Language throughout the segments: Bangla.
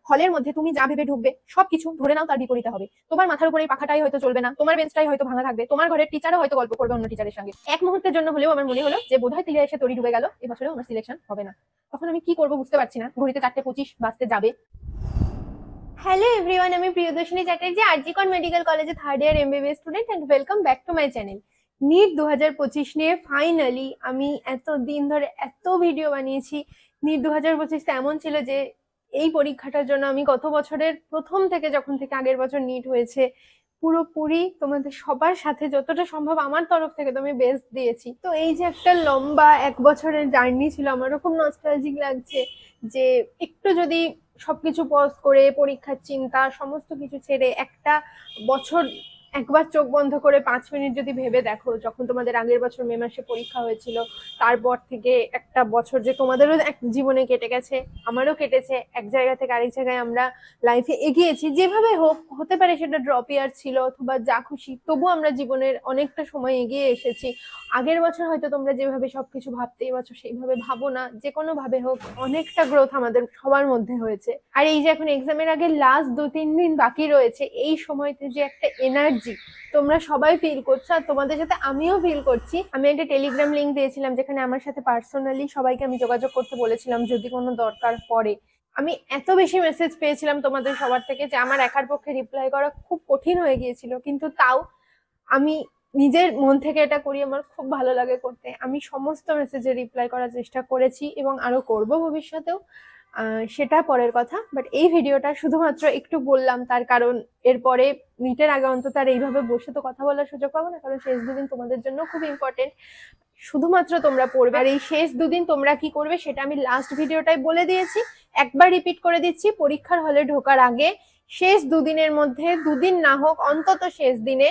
হলের মধ্যে তুমি যা ভেবে ঢুকবে সবকিছু ধরে নাও তার বিপরীতে হবে। তোমার মাথার উপরে এই পাখাটাই হয়তো চলবে না, তোমার বেঞ্চটাই হয়তো ভাঙা থাকবে, তোমার ঘরের টিচারও হয়তো গল্প করবে অন্য টিচারের সঙ্গে। এক মুহূর্তের জন্য হলেও আমার মনে হলো যে বোধহয় তিলে এসে তরি ডুবে গেল, এবছরেও আমার সিলেকশন হবে না। তখন আমি কি করবো বুঝতে পারছি না, ঘড়িতে 4:25 বাজতে যাবে। হ্যালো এভরিওয়ান, আমি প্রিয়দর্শিনী চ্যাটার্জি, আরজিকর মেডিকেল কলেজে 3rd year MBBS student and welcome back to my channel. NEET 2025 নিয়ে ফাইনালি আমি এত দিন ধরে এত ভিডিও বানিয়েছি। নিট 2025 এমন ছিল যে এই পরীক্ষাটার জন্য আমি গত বছরের প্রথম থেকে, যখন থেকে আগের বছর নিট হয়েছে, পুরোপুরি তোমাদের সবার সাথে যতটা সম্ভব আমার তরফ থেকে তো আমি বেস্ট দিয়েছি। তো এই যে একটা লম্বা 1 বছরের জার্নি ছিল, আমারও খুব নস্টালজিক লাগছে যে একটু যদি সবকিছু পজ করে, পরীক্ষার চিন্তা সমস্ত কিছু ছেড়ে একটা বছর একবার চোখ বন্ধ করে 5 মিনিট যদি ভেবে দেখো, যখন তোমাদের আগের বছর মে মাসে পরীক্ষা হয়েছিল, তারপর থেকে একটা বছর যে তোমাদেরও এক জীবনে কেটে গেছে, আমারও কেটেছে, এক জায়গা থেকে আরেক জায়গায় আমরা লাইফে এগিয়েছি, যেভাবে হোক, হতে পারে সেটা ড্রপ ইয়ার ছিল অথবা যা খুশি, তবু আমরা জীবনের অনেকটা সময় এগিয়ে এসেছি। আগের বছর হয়তো তোমরা যেভাবে সবকিছু ভাবতে, এই বছর সেইভাবে ভাবো না, যে কোনো ভাবে হোক অনেকটা গ্রোথ আমাদের সবার মধ্যে হয়েছে। আর এই যে এখন এক্সামের আগে লাস্ট 2-3 দিন বাকি রয়েছে, এই সময়তে যে একটা এনার্জি তোমরা সবাই ফিল করছো, আর তোমাদের সাথে আমিও ফিল করছি। আমি একটা টেলিগ্রাম লিংক দিয়েছিলাম যেখানে আমার সাথে পার্সোনালি সবাইকে আমি যোগাযোগ করতে বলেছিলাম যদি কোনো দরকার পড়ে। আমি এত বেশি মেসেজ পেয়েছিলাম তোমাদের সবার থেকে যে আমার একার পক্ষে রিপ্লাই করা খুব কঠিন হয়ে গিয়েছিল, কিন্তু তাও আমি নিজের মন থেকে এটা করি, আমার খুব ভালো লাগে করতে। আমি সমস্ত মেসেজে রিপ্লাই করার চেষ্টা করেছি এবং আরো করব ভবিষ্যতেও, সেটা পরের কথা। বাট এই ভিডিওটা শুধুমাত্র একটু বললাম, তার কারণ এরপরে নিটের আগে অন্তত আর এইভাবে বসে তো কথা বলার সুযোগ পাবো না, কারণ শেষ 2 দিন তোমাদের জন্য খুব ইম্পর্টেন্ট। শুধুমাত্র তোমরা পড়বে, আর এই শেষ 2 দিন তোমরা কি করবে সেটা আমি লাস্ট ভিডিওটাই বলে দিয়েছি। একবার রিপিট করে দিচ্ছি, পরীক্ষার হলে ঢোকার আগে শেষ 2 দিনের মধ্যে, 2 দিন না হোক অন্তত শেষ দিনে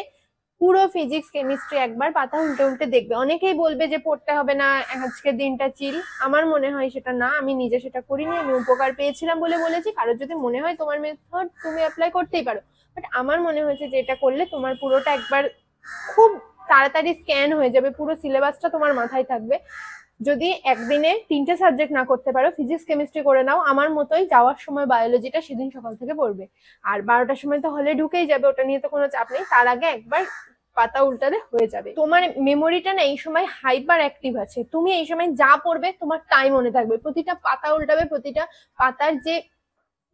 পুরো ফিজিক্স কেমিস্ট্রি একবার পাতা উল্টে উল্টে দেখবে। অনেকেই বলবে যে পড়তে হবে না, আজকের দিনটা চিল। আমার মনে হয় সেটা না, আমি নিজে সেটা করিনি, আমি উপকার পেয়েছিলাম বলে বলেছি। কারোর যদি মনে হয় তোমার মেথড তুমি অ্যাপ্লাই করতেই পারো, বাট আমার মনে হয়েছে যে এটা করলে তোমার পুরোটা একবার খুব তাড়াতাড়ি স্ক্যান হয়ে যাবে, পুরো সিলেবাসটা তোমার মাথায় থাকবে। যদি একদিনে 3টে সাবজেক্ট না করতে পারো, ফিজিক্স কেমিস্ট্রি করে নাও, আমার মতোই যাওয়ার সময় বায়োলজিটা সেদিন সকাল থেকে পড়বে, আর 12টার সময় তো হলে ঢুকেই যাবে, ওটা নিয়ে তো কোনো চাপ নেই। তার আগে একবার পাতা উল্টালে হয়ে যাবে। তোমার মেমোরিটা না এই সময় হাইপার অ্যাক্টিভ আছে, তুমি এই সময় যা পড়বে তোমার টাইম মনে থাকবে, প্রতিটা পাতা উল্টাবে, প্রতিটা পাতার যে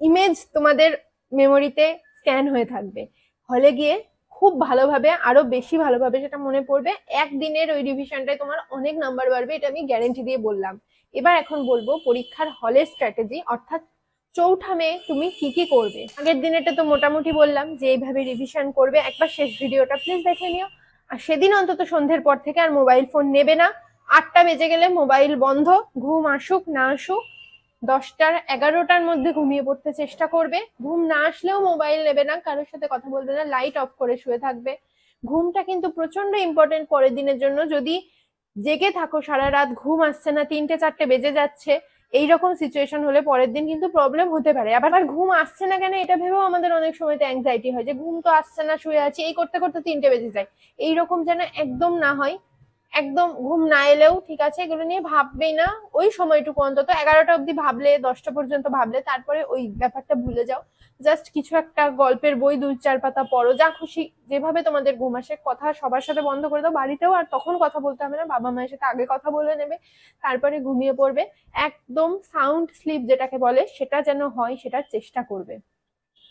ইমেজ তোমাদের মেমোরিতে স্ক্যান হয়ে থাকবে। হলে গিয়ে খুব ভালোভাবে, আরো বেশি ভালোভাবে সেটা মনে পড়বে। একদিনের ওই রিভিশনটাই তোমার অনেক নাম্বার বাড়বে, এটা আমি গ্যারেন্টি দিয়ে বললাম। এবার এখন বলবো পরীক্ষার হলের স্ট্র্যাটেজি, অর্থাৎ 4 মে তুমি কি কি করবে। আগের দিনেরটা তো মোটামুটি বললাম যে এইভাবে রিভিশন করবে। একবার শেষ ভিডিওটা প্লিজ দেখে নিও। আর সেদিন অন্তত সন্ধ্যের পর থেকে আর মোবাইল ফোন নেবে না। 8টা বেজে গেলে মোবাইল বন্ধ, ঘুম আসুক না আসুক 10টা-11টার মধ্যে ঘুমিয়ে পড়তে চেষ্টা করবে। ঘুম না আসলেও মোবাইল নেবে না, কারোর সাথে কথা বলবে না, লাইট অফ করে শুয়ে থাকবে। ঘুমটা কিন্তু প্রচন্ড ইম্পর্টেন্ট পরের দিনের জন্য। যদি জেগে থাকো সারা রাত, ঘুম আসছে না, 3টে-4টে বেজে যাচ্ছে, এইরকম সিচুয়েশন হলে পরের দিন কিন্তু প্রবলেম হতে পারে। আবার ঘুম আসছে না কেন এটা ভেবেও আমাদের অনেক সময়তে অ্যাংজাইটি হয় যে ঘুম তো আসছে না, শুয়ে আছি, এই করতে করতে 3টে বেজে যায়। এইরকম যেন একদম না হয়। একদম ঘুম না এলেও ঠিক আছে, এগুলো নিয়ে ভাববেই না। ওই সময়টুকু অন্তত 11টা অব্দি ভাবলে, 10টা পর্যন্ত ভাবলে, তারপরে ওই ব্যাপারটা ভুলে যাও। জাস্ট কিছু একটা গল্পের বই 2-4 পাতা পড়ো, যা খুশি, যেভাবে তোমাদের ঘুম আসে। কথা সবার সাথে বন্ধ করে দাও বাড়িতেও, আর তখন কথা বলতে হবে না, বাবা মায়ের সাথে আগে কথা বলে নেবে, তারপরে ঘুমিয়ে পড়বে। একদম সাউন্ড স্লিপ যেটাকে বলে সেটা যেন হয়, সেটার চেষ্টা করবে।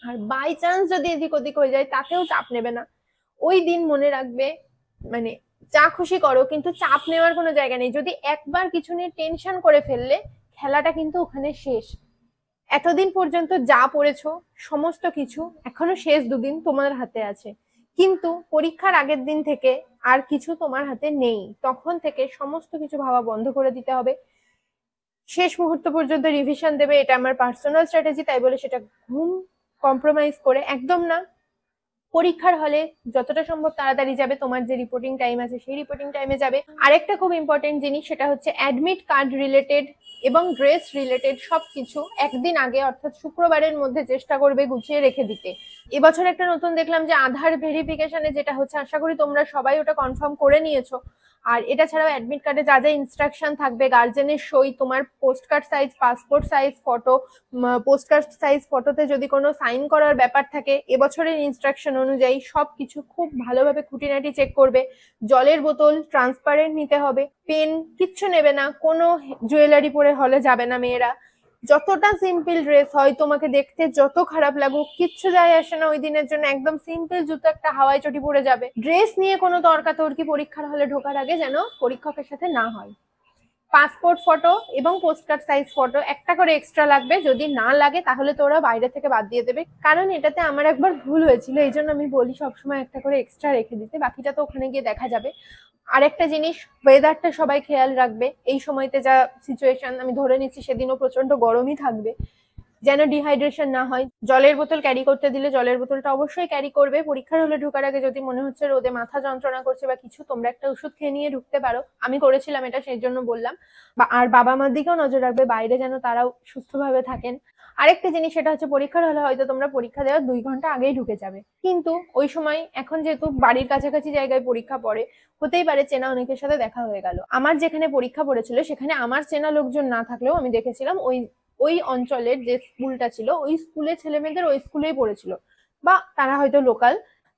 আর বাই চান্স যদি এদিক ওদিক হয়ে যায় তাতেও চাপ নেবে না। ওই দিন মনে রাখবে, মানে যা খুশি করো, কিন্তু চাপ নেওয়ার কোনো জায়গা নেই। যদি একবার কিছু নিয়ে টেনশন করে ফেললে, খেলাটা কিন্তু ওখানে শেষ। এতদিন পর্যন্ত যা পড়েছো সমস্ত কিছু এখনো শেষ 2 দিন তোমার হাতে আছে, কিন্তু পরীক্ষার আগের দিন থেকে আর কিছু তোমার হাতে নেই। তখন থেকে সমস্ত কিছু ভাবা বন্ধ করে দিতে হবে। শেষ মুহূর্ত পর্যন্ত রিভিশন দেবে, এটা আমার পার্সোনাল স্ট্র্যাটেজি, তাই বলে সেটা ঘুম কম্প্রোমাইজ করে একদম না। পরীক্ষার হলে যতটা সম্ভব তাড়াতাড়ি যাবে, তোমার যে রিপোর্টিং টাইম আছে সেই রিপোর্টিং টাইমে যাবে। আরেকটা খুব ইম্পর্টেন্ট জিনিস, সেটা হচ্ছে অ্যাডমিট কার্ড রিলেটেড এবং ড্রেস রিলেটেড সবকিছু একদিন আগে, অর্থাৎ শুক্রবারের মধ্যে চেষ্টা করবে গুছিয়ে রেখে দিতে। এবছর একটা নতুন দেখলাম যে আধার ভেরিফিকেশনে যেটা হচ্ছে, আশা করি তোমরা সবাই ওটা কনফার্ম করে নিয়েছো। আর এটা ছাড়াও অ্যাডমিট কার্ডে যা যা ইনস্ট্রাকশন থাকবে, গার্জেনের সই, তোমার post card size, passport size photo, post card size ফটোতে যদি কোনো সাইন করার ব্যাপার থাকে, এবছরের ইনস্ট্রাকশন অনুযায়ী সবকিছু খুব ভালোভাবে খুঁটিনাটি চেক করবে। জলের বোতল ট্রান্সপারেন্ট নিতে হবে, পেন কিচ্ছু নেবে না, কোনো জুয়েলারি পরে হলে যাবে না মেয়েরা। যতটা সিম্পল ড্রেস হয়, তোমাকে দেখতে যত খারাপ লাগুক কিচ্ছু যায় আসে না, ওই দিনের জন্য একদম সিম্পল জুতো একটা হাওয়াই চটি পরে যাবে। ড্রেস নিয়ে কোনো তর্কাতর্কি পরীক্ষার হলে ঢোকার আগে যেন পরীক্ষকের সাথে না হয়। পাসপোর্ট ফটো এবং পোস্টকার্ড সাইজ ফটো একটা করে এক্সট্রা লাগবে, যদি না লাগে তাহলে তো ওরা বাইরে থেকে বাদ দিয়ে দেবে, কারণ এটাতে আমার একবার ভুল হয়েছিল, এই জন্য আমি বলি সবসময় একটা করে এক্সট্রা রেখে দিতে, বাকিটা তো ওখানে গিয়ে দেখা যাবে। আরেকটা জিনিস, ওয়েদারটা সবাই খেয়াল রাখবে, এই সময়তে যা সিচুয়েশন, আমি ধরে নিচ্ছি সেদিনও প্রচন্ড গরমই থাকবে, যেন ডিহাইড্রেশন না হয়। জলের বোতল ক্যারি করতে দিলে জলের বোতলটা অবশ্যই ক্যারি করবে। পরীক্ষার হলে ঢোকার আগে যদি মনে হচ্ছে রোদে মাথা যন্ত্রণা করছে বা কিছু, তোমরা একটা ওষুধ খেয়ে নিয়ে ঢুকতে পারো, আমি করেছিলাম এটা, সেই জন্য বললাম। আর বাবা মার দিকেও নজর রাখবে, বাইরে যেন তারাও সুস্থভাবে থাকেন। আরেকটা জিনিস, সেটা হচ্ছে পরীক্ষার হলে হয়তো তোমরা পরীক্ষা দেওয়ার 2 ঘন্টা আগেই ঢুকে যাবে, কিন্তু ওই সময় এখন যেহেতু বাড়ির কাছাকাছি জায়গায় পরীক্ষা পড়ে, হতেই পারে চেনা অনেকের সাথে দেখা হয়ে গেল। আমার যেখানে পরীক্ষা পড়েছিল সেখানে আমার চেনা লোকজন না থাকলেও আমি দেখেছিলাম ওই অঞ্চলের যে স্কুলটা ছিল, ওই স্কুলে ছেলে মেয়েদের ওই স্কুলেই পড়েছিল, বা তারা হয়তো লোকাল।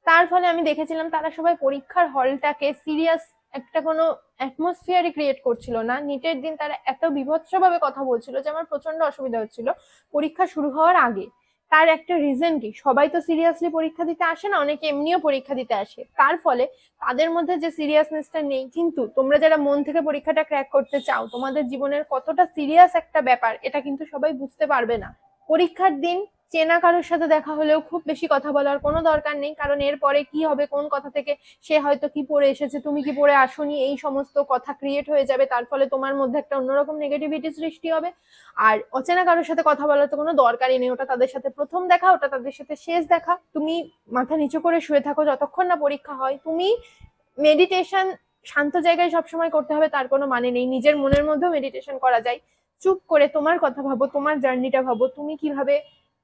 তার ফলে আমি দেখেছিলাম তারা সবাই পরীক্ষার হলটাকে সিরিয়াস একটা কোনো অ্যাটমসফিয়ারই ক্রিয়েট করছিল না। নিটের দিন তারা এত বিভৎসভাবে কথা বলছিল যে আমার প্রচন্ড অসুবিধা হচ্ছিল পরীক্ষা শুরু হওয়ার আগে। তার একটা রিজন কি, সবাই তো সিরিয়াসলি পরীক্ষা দিতে আসে না, অনেকে এমনিও পরীক্ষা দিতে আসে, তার ফলে তাদের মধ্যে যে সিরিয়াসনেসটা নেই। কিন্তু তোমরা যারা মন থেকে পরীক্ষাটা ক্র্যাক করতে চাও, তোমাদের জীবনের কতটা সিরিয়াস একটা ব্যাপার, এটা কিন্তু সবাই বুঝতে পারবে না। পরীক্ষার দিন চেনা কারোর সাথে দেখা হলেও খুব বেশি কথা বলার কোনো দরকার নেই, কারণ এরপরে কি হবে, কোন কথা থেকে সে হয়তো কি পড়ে এসেছে, তুমি কি পড়ে আসোনি, এই সমস্ত কথা ক্রিয়েট হয়ে যাবে, তার ফলে তোমার মধ্যে একটা অন্যরকম নেগেটিভিটি সৃষ্টি হবে। আর অচেনা কারোর সাথে কথা বলার তো কোনো দরকারই নেই, ওটা তাদের সাথে প্রথম দেখা, ওটা তাদের সাথে শেষ দেখা। তুমি মাথা নিচু করে শুয়ে থাকো যতক্ষণ না পরীক্ষা হয়। তুমি মেডিটেশন শান্ত জায়গায় সবসময় করতে হবে তার কোনো মানে নেই, নিজের মনের মধ্যেও মেডিটেশন করা যায়। চুপ করে তোমার কথা ভাবো, তোমার জার্নিটা ভাবো, তুমি কিভাবে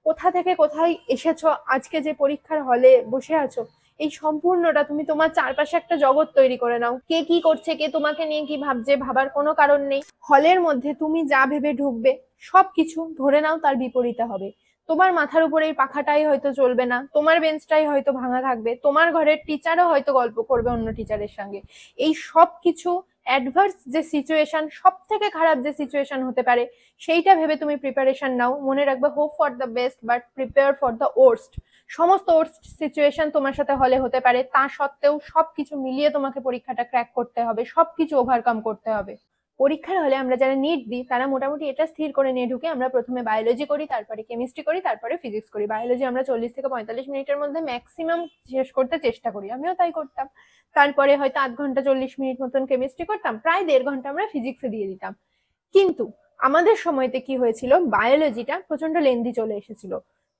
কোথা থেকে কোথায় এসেছো, আজকে যে পরীক্ষার হলে বসে আছো, এই সম্পূর্ণটা তুমি তোমার চারপাশে একটা জগৎ তৈরি করে নাও। কে কি করছে, কে তোমাকে নিয়ে কি ভাবছে, ভাবার কোনো কারণ নেই। হলের মধ্যে তুমি যা ভেবে ঢুকবে সবকিছু ধরে নাও তার বিপরীতে হবে। তোমার মাথার উপরে এই পাখাটাই হয়তো চলবে না, তোমার বেঞ্চটাই হয়তো ভাঙা থাকবে, তোমার ঘরের টিচারও হয়তো গল্প করবে অন্য টিচারের সঙ্গে। এই সব কিছু অ্যাডভার্স যে সিচুয়েশন, সব থেকে খারাপ যে সিচুয়েশন হতে পারে, সেইটা ভেবে তুমি প্রিপারেশন নাও। মনে রাখবে, hope for the best but prepare for the worst. সমস্ত ওর্স্ট সিচুয়েশন তোমার সাথে হলে হতে পারে, তা সত্ত্বেও সবকিছু মিলিয়ে তোমাকে পরীক্ষাটা ক্র্যাক করতে হবে, সবকিছু ওভারকাম করতে হবে। পরীক্ষার হলে আমরা যারা নিট দিই তারা মোটামুটি এটা স্থির করে নিয়ে ঢুকে, আমরা প্রথমে বায়োলজি করি, তারপরে কেমিস্ট্রি করি, তারপরে ফিজিক্স করি। বায়োলজি আমরা 40 থেকে 45 মিনিটের মধ্যে ম্যাক্সিমাম শেষ করতে চেষ্টা করি, আমিও তাই করতাম। তারপরে হয়তো 8 ঘন্টা 40 মিনিট মতন কেমিস্ট্রি করতাম, প্রায় 1.5 ঘন্টা আমরা ফিজিক্সে দিয়ে দিতাম। কিন্তু আমাদের সময়তে কি হয়েছিল, বায়োলজিটা প্রচন্ড লেন্দি চলে এসেছিল।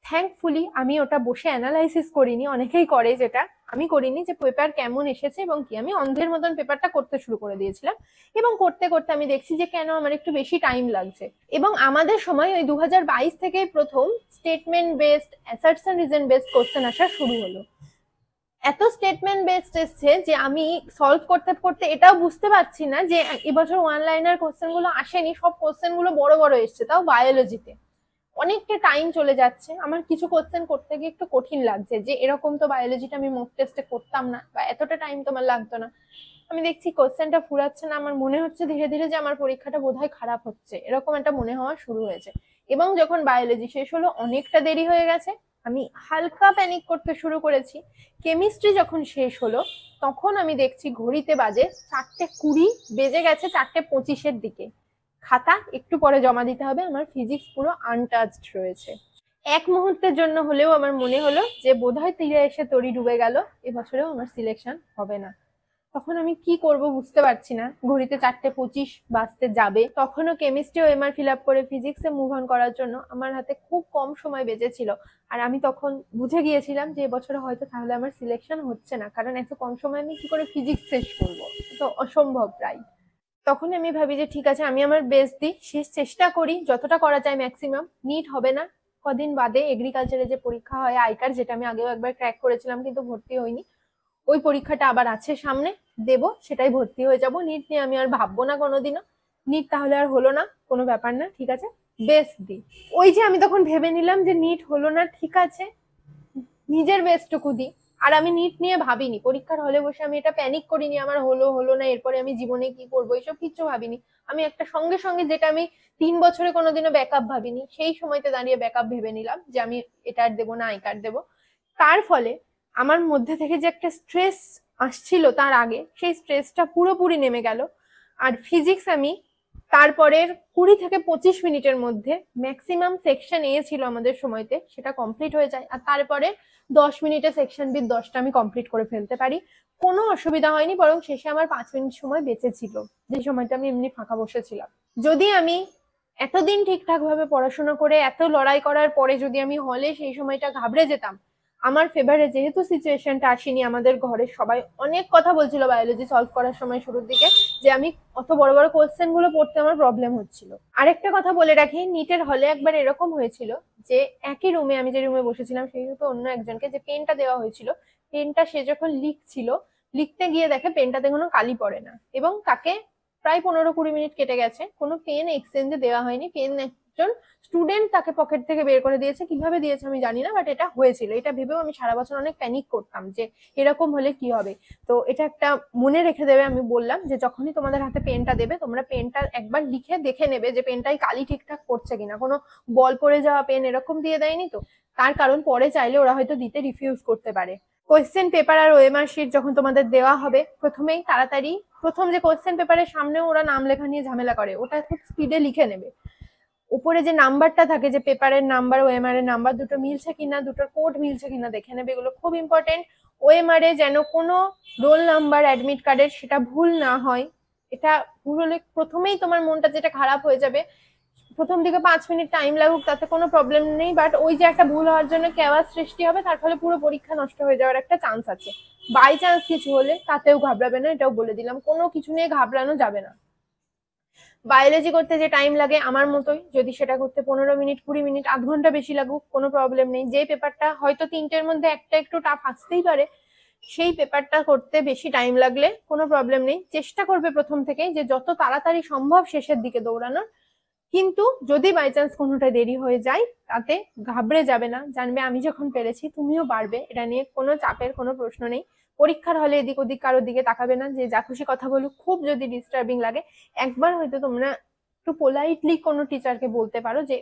থ্যাঙ্কফুলি আমি ওটা বসে অ্যানালাইসিস করিনি, অনেকেই করে যেটা, আমি করিনি, যে পেপার কেমন এসেছে এবং কি, আমি অন্ধের মতন পেপারটা করতে শুরু করে দিয়েছিলাম। এবং করতে করতে আমি দেখছি যে কেন আমার একটু বেশি টাইম লাগছে। এবং আমাদের সময় ওই 2022 থেকেই প্রথম statement based, asserts reason based question আসা শুরু হলো। এত স্টেটমেন্ট বেসড এসছে যে আমি সলভ করতে করতে এটাও বুঝতে পারছি না যে এবছর ওয়ান লাইনার কোশ্চেন গুলো আসেনি, সব কোশ্চেন গুলো বড় বড় এসছে, তাও বায়োলজিতে। অনেকটা টাইম চলে যাচ্ছে, আমার কিছু কোশ্চেন করতে গিয়ে একটু কঠিন লাগছে, যে এরকম তো বায়োলজিটা আমি মক টেস্টে করতাম না, বা এতটা টাইম তোমার লাগতো না। আমি দেখছি কোশ্চেনটা ফুরাচ্ছে না, আমার মনে হচ্ছে ধীরে ধীরে যে আমার পরীক্ষাটা বোধহয় খারাপ হচ্ছে, এরকম একটা মনে হওয়া শুরু হয়েছে। এবং যখন বায়োলজি শেষ হলো অনেকটা দেরি হয়ে গেছে, আমি হালকা প্যানিক করতে শুরু করেছি। কেমিস্ট্রি যখন শেষ হলো তখন আমি দেখছি ঘড়িতে বাজে 4:20, বেজে গেছে 4:25-এর দিকে। খাতা একটু পরে জমা দিতে হবে, আমার ফিজিক্স পুরো আনটাচড রয়েছে। এক মুহূর্তের জন্য হলেও আমার মনে হলো যে বোধহয় তীরে এসে তরি ডুবে গেল, এবছরেও আমার সিলেকশন হবে না। তখন আমি কি করব বুঝতে পারছি না, ঘড়িতে 4:25 বাজতে যাবে, তখনও কেমিস্ট্রি ও এমআর ফিল আপ করে ফিজিক্সে মুভ অন করার জন্য আমার হাতে খুব কম সময় বেঁচেছিল। আর আমি তখন বুঝে গিয়েছিলাম যে এবছরে হয়তো তাহলে আমার সিলেকশন হচ্ছে না, কারণ এত কম সময় আমি কি করে ফিজিক্স শেষ করবো, তো অসম্ভব প্রায়। তখন আমি ভাবি যে ঠিক আছে, আমি আমার বেস্ট দিই, শেষ চেষ্টা করি, যতটা করা যায় ম্যাক্সিমাম। নিট হবে না, কদিন বাদে এগ্রিকালচারে যে পরীক্ষা হয় আইকার, যেটা আমি আগেও একবার ক্র্যাক করেছিলাম কিন্তু ভর্তি হইনি, ওই পরীক্ষাটা আবার আছে সামনে, দেব, সেটাই ভর্তি হয়ে যাব। নিট নিয়ে আমি আর ভাববো না কোনোদিনও। নিট তাহলে আর হলো না, কোনো ব্যাপার না, ঠিক আছে, বেস্ট দি। ওই যে আমি তখন ভেবে নিলাম যে নিট হলো না, ঠিক আছে, নিজের বেস্টটুকু দিই। আর আমি নিট নিয়ে ভাবিনি, পরীক্ষার হলে বসে আমি এটা প্যানিক করিনি আমার হলো হলো না এরপরে আমি জীবনে কি করবো, এইসব কিচ্ছু ভাবিনি। আমি একটা সঙ্গে সঙ্গে, যেটা আমি 3 বছরে কোনোদিনও ব্যাকআপ ভাবিনি, সেই সময়তে দাঁড়িয়ে ব্যাকআপ ভেবে নিলাম যে আমি এটা আর দেবো না, আই কার্ড দেবো। তার ফলে আমার মধ্যে থেকে যে একটা স্ট্রেস আসছিল তার আগে, সেই স্ট্রেসটা পুরোপুরি নেমে গেল। আর ফিজিক্স আমি তারপরের 20 থেকে 25 মিনিটের মধ্যে, ম্যাক্সিমাম সেকশন এ ছিল আমাদের সময়তে, সেটা কমপ্লিট হয়ে যায়। আর তারপরে 10 মিনিটে সেকশন বি 10টা আমি কমপ্লিট করে ফেলতে পারি, কোনো অসুবিধা হয়নি। বরং শেষে আমার 5 মিনিট সময় বেঁচেছিল, যে সময়টা আমি এমনি ফাঁকা বসেছিলাম। যদি আমি এতদিন ঠিকঠাক ভাবে পড়াশোনা করে এত লড়াই করার পরে যদি আমি হলে সেই সময়টা ঘাবড়ে যেতাম, আমার ফেভারে যেহেতু সিচুয়েশনটা আসেনি, আমাদের ঘরের সবাই অনেক কথা বলছিল বায়োলজি সলভ করার সময় শুরুর দিকে, যে আমি অত বড় বড় কোশ্চেন গুলো পড়তে আমার প্রবলেম হচ্ছিল। আরেকটা কথা বলে রাখি, নিটের হলে একবার এরকম হয়েছিল যে একই রুমে, আমি যে রুমে বসেছিলাম সেই রুমে অন্য একজনকে যে পেনটা দেওয়া হয়েছিল, পেনটা সে যখন লিখছিল, লিখতে গিয়ে দেখে পেনটাতে কোনো কালি পড়ে না, এবং তাকে প্রায় 15-20 মিনিট কেটে গেছে, কোনো পেন এক্সচেঞ্জে দেওয়া হয়নি। পেন একজন স্টুডেন্ট তাকে পকেট থেকে বের করে দিয়েছে, কিভাবে দিয়েছে আমি জানি না, বাট এটা হয়েছিল। এটা ভেবেও আমি সারা বছর অনেক প্যানিক করতাম যে এরকম হলে কি হবে। তো এটা একটা মনে রেখে দেবে, আমি বললাম যে যখনই তোমাদের হাতে পেনটা দেবে, তোমরা পেনটা একবার লিখে দেখে নেবে যে পেনটাই কালি ঠিকঠাক পড়ছে কিনা, কোনো বল পড়ে যাওয়া পেন এরকম দিয়ে দেয়নি তো। তার কারণ পরে চাইলে ওরা হয়তো দিতে রিফিউজ করতে পারে। কোয়েশ্চেন পেপার আর ওএমআর শিট যখন তোমাদের দেওয়া হবে, প্রথমেই তাড়াতাড়ি প্রথম যে কোয়েশ্চেন পেপারের সামনেও ওরা নাম লেখা নিয়ে ঝামেলা করে, ওটা খুব স্পিডে লিখে নেবে। উপরে যে নাম্বারটা থাকে, যে পেপারের নাম্বার ওএমআর এর নাম্বার, দুটো মিলছে কিনা, দুটোর কোড মিলছে কিনা দেখে নেবে, এগুলো খুব ইম্পর্টেন্ট। ওএমআর এ যেন কোনো রোল নাম্বার অ্যাডমিট কার্ডের সেটা ভুল না হয়। এটা ভুল হলে প্রথমেই তোমার মনটা যেটা খারাপ হয়ে যাবে, প্রথম দিকে 5 মিনিট টাইম লাগুক তাতে কোনো প্রবলেম নেই, বাট ওই যে একটা ভুল হওয়ার জন্য কেওয়াস সৃষ্টি হবে, তার ফলে পুরো পরীক্ষা নষ্ট হয়ে যাওয়ার একটা চান্স আছে। বাই চান্স কিছু হলে তাতেও ঘাবড়াবে না, এটাও বলে দিলাম, কোনো কিছু নিয়ে ঘাবড়ানো যাবে না। বায়োলজি করতে যে টাইম লাগে আমার মতোই, যদি সেটা করতে 15 মিনিট 20 মিনিট আধ ঘন্টা বেশি লাগুক, কোনো প্রবলেম নেই। যে পেপারটা হয়তো 3টের মধ্যে একটা একটু টাফ আসতেই পারে, সেই পেপারটা করতে বেশি টাইম লাগলে কোনো প্রবলেম নেই। চেষ্টা করবে প্রথম থেকেই যে যত তাড়াতাড়ি সম্ভব শেষের দিকে দৌড়ানোর। কিন্তু যদি বাই চান্স কোনোটা দেরি হয়ে যায়, তাতে ঘাবড়ে যাবে না, জানবে আমি যখন পেরেছি তুমিও পারবে, এটা নিয়ে কোনো চাপের কোনো প্রশ্ন নেই। পরীক্ষার হলে এদিক ওদিক কারোর দিকে তাকাবে না, যে যা খুশি কথা বলুক। খুব যদি ডিস্টার্বিং লাগে, একবার হয়তো তোমরা একটু পোলাইটলি কোনো টিচারকে বলতে পারো যে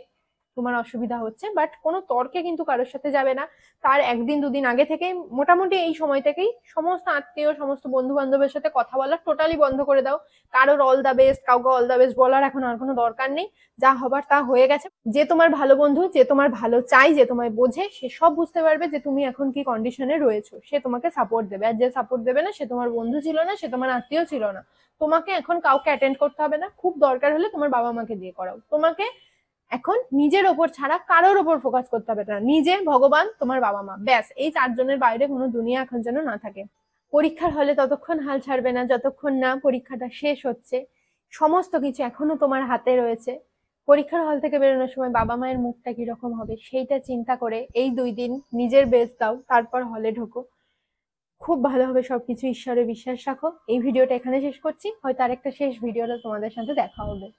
তোমার অসুবিধা হচ্ছে, বাট কোনো তর্কে কিন্তু কারোর সাথে যাবে না। তার 1 দিন 2 দিন আগে থেকে, মোটামুটি এই সময় থেকেই সমস্ত আত্মীয় সমস্ত বন্ধু বান্ধবের সাথে কথা বলা টোটালি বন্ধ করে দাও। কারোর অল দা বেস্ট, কাউকে অল দা বেস্ট বলার এখন আর কোনো দরকার নেই। যা হবার তা হয়ে গেছে। যে তোমার ভালো বন্ধু, যে তোমার ভালো চাই, যে তোমায় বোঝে, সে সব বুঝতে পারবে যে তুমি এখন কি কন্ডিশনে রয়েছো, সে তোমাকে সাপোর্ট দেবে। আর যে সাপোর্ট দেবে না, সে তোমার বন্ধু ছিল না, সে তোমার আত্মীয় ছিল না। তোমাকে এখন কাউকে অ্যাটেন্ড করতে হবে না, খুব দরকার হলে তোমার বাবা মাকে দিয়ে করাও। তোমাকে এখন নিজের ওপর ছাড়া কারোর ওপর ফোকাস করতে হবে না, নিজে, ভগবান, তোমার বাবা মা, ব্যাস। এই 4জনের বাইরে কোনো দুনিয়া এখন যেন না থাকে। পরীক্ষার হলে ততক্ষণ হাল ছাড়বে না যতক্ষণ না পরীক্ষাটা শেষ হচ্ছে। সমস্ত কিছু এখনো তোমার হাতে রয়েছে। পরীক্ষার হল থেকে বেরোনোর সময় বাবা মায়ের মুখটা কিরকম হবে সেইটা চিন্তা করে এই 2 দিন নিজের বেস্ট দাও, তারপর হলে ঢোকো। খুব ভালো হবে সবকিছু, ঈশ্বরে বিশ্বাস রাখো। এই ভিডিওটা এখানে শেষ করছি, হয়তো আরেকটা শেষ ভিডিওটা তোমাদের সাথে দেখা হবে।